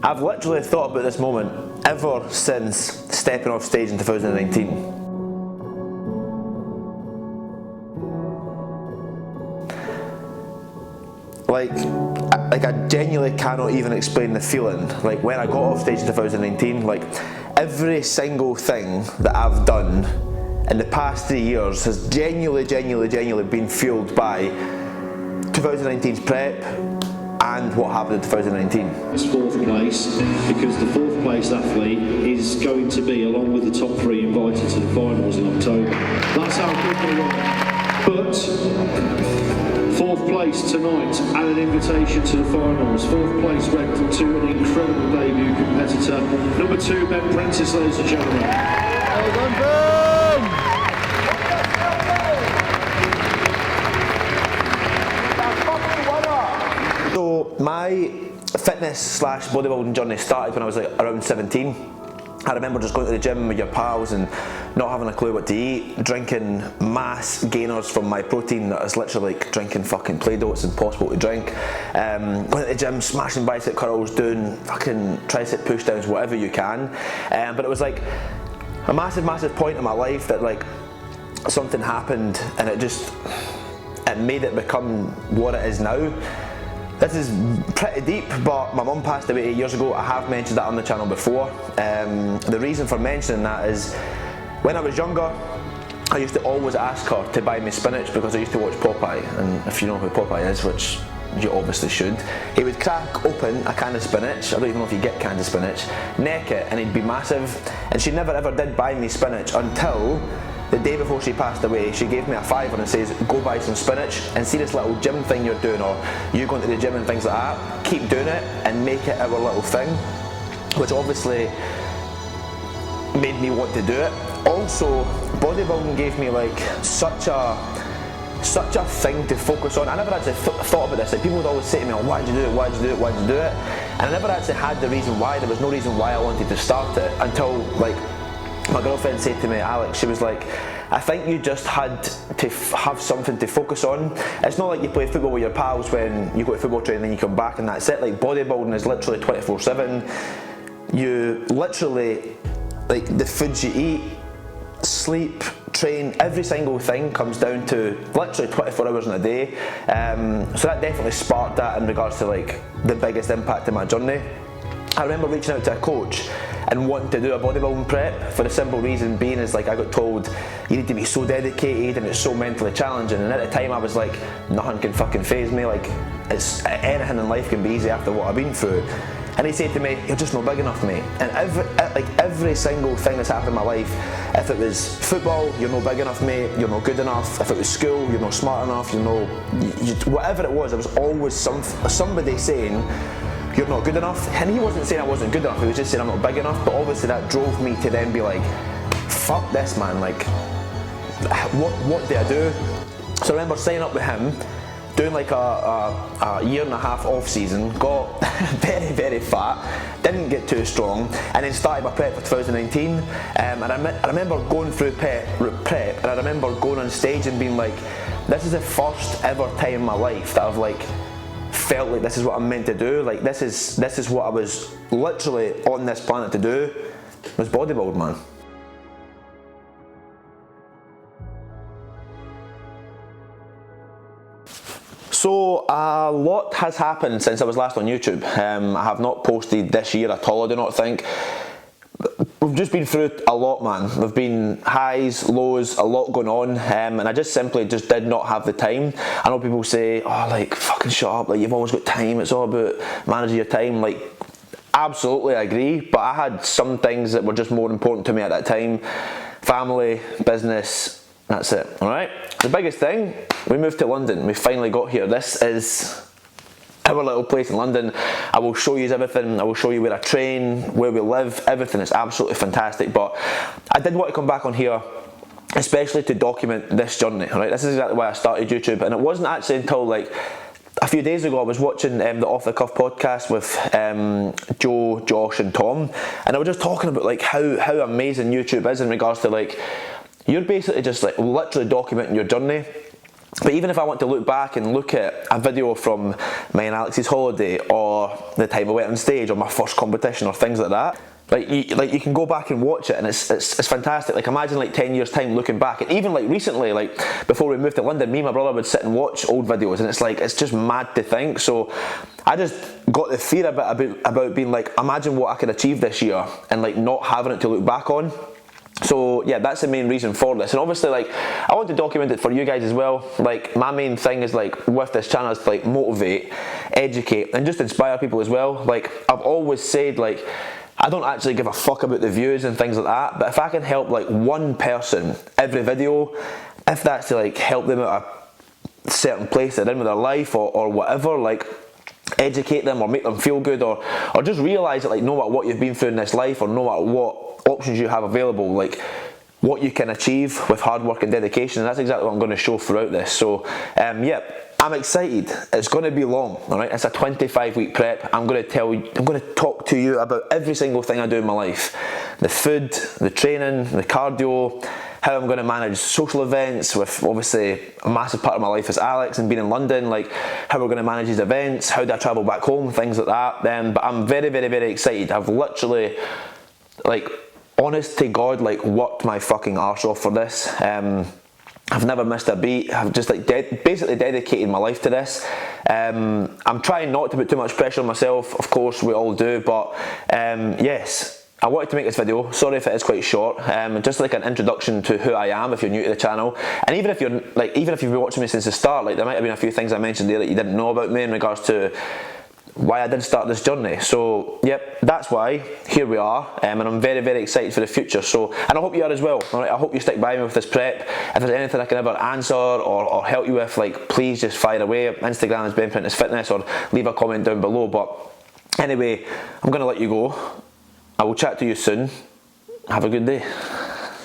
I've literally thought about this moment ever since stepping off stage in 2019. Like I genuinely cannot even explain the feeling. Like when I got off stage in 2019, like every single thing that I've done in the past 3 years has genuinely been fueled by 2019's prep and what happened in 2019. It's fourth place because the fourth place athlete is going to be, along with the top three, invited to the finals in October. That's how good they were. But fourth place tonight and an invitation to the finals. Fourth place went to an incredible debut competitor. Number 2, Prentice, ladies and gentlemen. Well done, Ben! So my fitness / bodybuilding journey started when I was like around 17. I remember just going to the gym with your pals and not having a clue what to eat, drinking mass gainers from my protein that is literally like drinking fucking Play-Doh. It's impossible to drink. Going to the gym, smashing bicep curls, doing fucking tricep pushdowns, whatever you can. But it was like a massive point in my life that like something happened and it made it become what it is now. This is pretty deep, but my mum passed away 8 years ago. I have mentioned that on the channel before. The reason for mentioning that is when I was younger, I used to always ask her to buy me spinach because I used to watch Popeye, and if you know who Popeye is, which you obviously should, he would crack open a can of spinach, I don't even know if you get cans of spinach, neck it, and he'd be massive, and she never ever did buy me spinach until the day before she passed away. She gave me a £5 and says, go buy some spinach and see this little gym thing you're doing, or you going to the gym and things like that, keep doing it and make it our little thing, which obviously made me want to do it. Also, bodybuilding gave me like such a thing to focus on. I never actually thought about this. Like people would always say to me, oh, why did you do it, why did you do it, why did you do it? And I never actually had the reason why. There was no reason why I wanted to start it until like my girlfriend said to me, Alex, she was like, I think you just had to have something to focus on. It's not like you play football with your pals when you go to football training and then you come back and that's it. Like bodybuilding is literally 24/7. You literally, like the foods you eat, sleep, train, every single thing comes down to literally 24 hours in a day. So that definitely sparked that in regards to like the biggest impact in my journey. I remember reaching out to a coach and wanting to do a bodybuilding prep for the simple reason being is like I got told you need to be so dedicated and it's so mentally challenging, and at the time I was like, nothing can fucking faze me, like it's anything in life can be easy after what I've been through. And he said to me, you're just not big enough, mate. And every single thing that's happened in my life, if it was football, you're not big enough, mate, you're not good enough. If it was school, you're not smart enough, whatever it was, there was always somebody saying you're not good enough. And he wasn't saying I wasn't good enough, he was just saying I'm not big enough. But obviously that drove me to then be like, fuck this, man, like what do I do? So I remember signing up with him, doing like a 1.5 year off season, got very fat, didn't get too strong, and then started my prep for 2019. And I remember going through prep, and I remember going on stage and being like, this is the first ever time in my life that I've like felt like this is what I'm meant to do. Like this is what I was literally on this planet to do, was bodybuild, man. So a lot has happened since I was last on YouTube. I have not posted this year at all, I do not think. We've just been through a lot, man. There've been highs, lows, a lot going on, and I just simply did not have the time. I know people say, oh, like, fucking shut up, like, you've always got time, it's all about managing your time. Like, absolutely, I agree, but I had some things that were just more important to me at that time. Family, business, that's it, alright? The biggest thing, we moved to London. We finally got here. This is our little place in London. I will show you everything. I will show you where I train, where we live, everything is absolutely fantastic. But I did want to come back on here, especially to document this journey, alright? This is exactly why I started YouTube, and it wasn't actually until like a few days ago I was watching the Off the Cuff podcast with Joe, Josh and Tom, and I was just talking about like how amazing YouTube is in regards to like, you're basically just like literally documenting your journey. But even if I want to look back and look at a video from me and Alex's holiday, or the time I went on stage, or my first competition, or things like that, like you can go back and watch it, and it's fantastic. Like, imagine like 10 years time looking back, and even like recently, like before we moved to London, me and my brother would sit and watch old videos, and it's just mad to think. So I just got the fear a bit about being like, imagine what I could achieve this year, and like not having it to look back on. So yeah, that's the main reason for this. And obviously, like, I want to document it for you guys as well. Like, my main thing is, like, with this channel is to like motivate, educate, and just inspire people as well. Like, I've always said, like, I don't actually give a fuck about the views and things like that, but if I can help like one person every video, if that's to like help them at a certain place they're in with their life, or whatever, like, educate them or make them feel good, or just realise that, like, no matter what you've been through in this life, or no matter what options you have available, like, what you can achieve with hard work and dedication. And that's exactly what I'm going to show throughout this. So yeah, I'm excited. It's going to be long, all right? It's a 25-week prep. I'm going to talk to you about every single thing I do in my life: the food, the training, the cardio, how I'm going to manage social events, with obviously a massive part of my life is Alex and being in London, like how we're going to manage these events, how do I travel back home, things like that. But I'm very, very, very excited. I've literally, like, honest to God, like, worked my fucking arse off for this. I've never missed a beat. I've just like basically dedicated my life to this. I'm trying not to put too much pressure on myself, of course we all do, but yes, I wanted to make this video. Sorry if it is quite short. Just like an introduction to who I am if you're new to the channel, and even if you've been watching me since the start, like, there might have been a few things I mentioned there that you didn't know about me in regards to why I did start this journey. So yep, that's why here we are, and I'm very, very excited for the future. So, and I hope you are as well. All right, I hope you stick by me with this prep. If there's anything I can ever answer or help you with, like, please just fire away. Instagram is Prentice Fitness, or leave a comment down below. But anyway, I'm gonna let you go. I will chat to you soon. Have a good day.